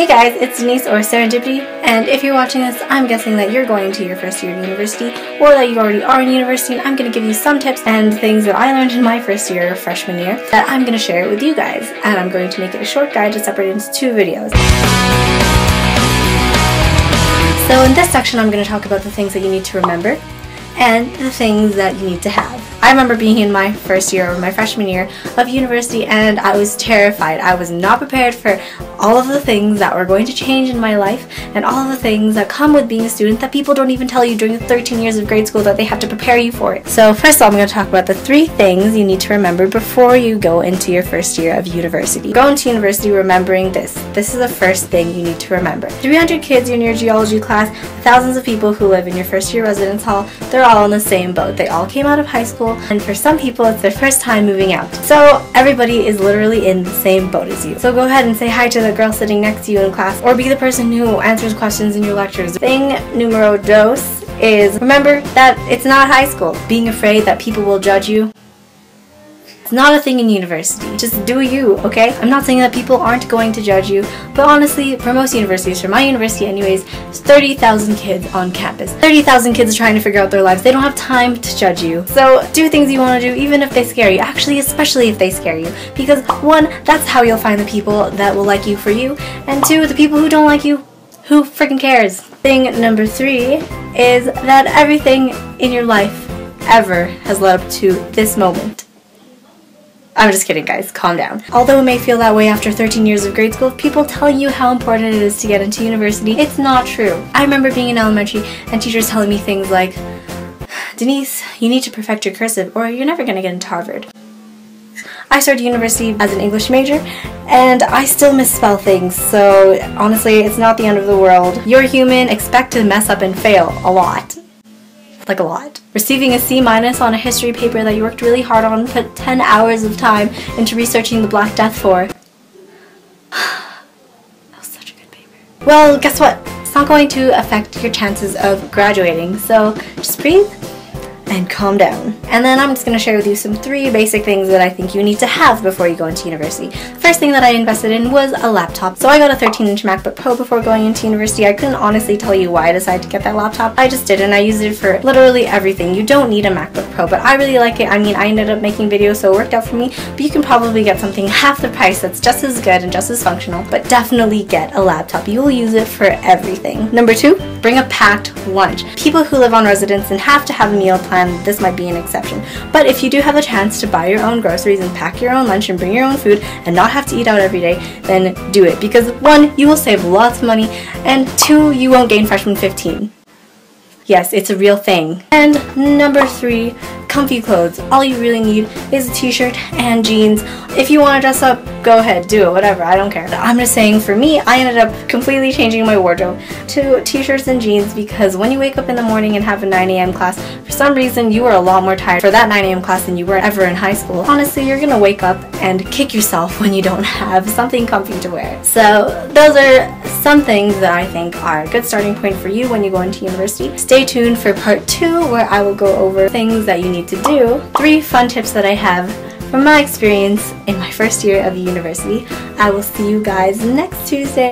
Hey guys, it's Denise or Serendipity, and if you're watching this, I'm guessing that you're going to your first year of university, or that you already are in university, and I'm going to give you some tips and things that I learned in my first year, freshman year, that I'm going to share it with you guys, and I'm going to make it a short guide to separate into two videos. So in this section, I'm going to talk about the things that you need to remember, and the things that you need to have. I remember being in my first year, or my freshman year of university, and I was terrified. I was not prepared for all of the things that were going to change in my life, and all of the things that come with being a student that people don't even tell you during the 13 years of grade school that they have to prepare you for it. So first of all, I'm going to talk about the 3 things you need to remember before you go into your first year of university. Go into university remembering this. This is the first thing you need to remember. 300 kids in your geology class, thousands of people who live in your first year residence hall, they're all in the same boat. They all came out of high school, and for some people it's their first time moving out. So everybody is literally in the same boat as you. So go ahead and say hi to the girl sitting next to you in class, or be the person who answers questions in your lectures. Thing numero dos is remember that it's not high school. Being afraid that people will judge you, it's not a thing in university. Just do you, okay? I'm not saying that people aren't going to judge you, but honestly, for most universities, for my university anyways, there's 30,000 kids on campus. 30,000 kids trying to figure out their lives. They don't have time to judge you. So do things you want to do, even if they scare you. Actually, especially if they scare you. Because 1, that's how you'll find the people that will like you for you, and 2, the people who don't like you, who freaking cares? Thing number 3 is that everything in your life ever has led up to this moment. I'm just kidding, guys. Calm down. Although it may feel that way after 13 years of grade school, people telling you how important it is to get into university, it's not true. I remember being in elementary and teachers telling me things like, Denise, you need to perfect your cursive or you're never going to get into Harvard. I started university as an English major, and I still misspell things, so honestly, it's not the end of the world. You're human, expect to mess up and fail a lot. Like a lot. Receiving a C- on a history paper that you worked really hard on, put 10 hours of time into researching the Black Death for. That was such a good paper. Well, guess what? It's not going to affect your chances of graduating, so just breathe and calm down. And then I'm just going to share with you some 3 basic things that I think you need to have before you go into university. The first thing that I invested in was a laptop. So I got a 13-inch MacBook Pro before going into university. I couldn't honestly tell you why I decided to get that laptop. I just did, and I used it for literally everything. You don't need a MacBook Pro, but I really like it. I mean, I ended up making videos, so it worked out for me, but you can probably get something half the price that's just as good and just as functional, but definitely get a laptop. You will use it for everything. Number 2, bring a packed lunch. People who live on residence and have to have a meal plan, this might be an exception. But if you do have the chance to buy your own groceries and pack your own lunch and bring your own food and not have to eat out every day, then do it. Because 1, you will save lots of money, and 2, you won't gain freshman 15. Yes, it's a real thing. And number 3, comfy clothes. All you really need is a t-shirt and jeans. If you want to dress up, go ahead, do it, whatever, I don't care. I'm just saying, for me, I ended up completely changing my wardrobe to t-shirts and jeans, because when you wake up in the morning and have a 9 a.m. class, for some reason you are a lot more tired for that 9 a.m. class than you were ever in high school. Honestly, you're gonna wake up and kick yourself when you don't have something comfy to wear. So those are some things that I think are a good starting point for you when you go into university. Stay tuned for part 2, where I will go over things that you need to do. 3 fun tips that I have from my experience in my first year of university. I will see you guys next Tuesday.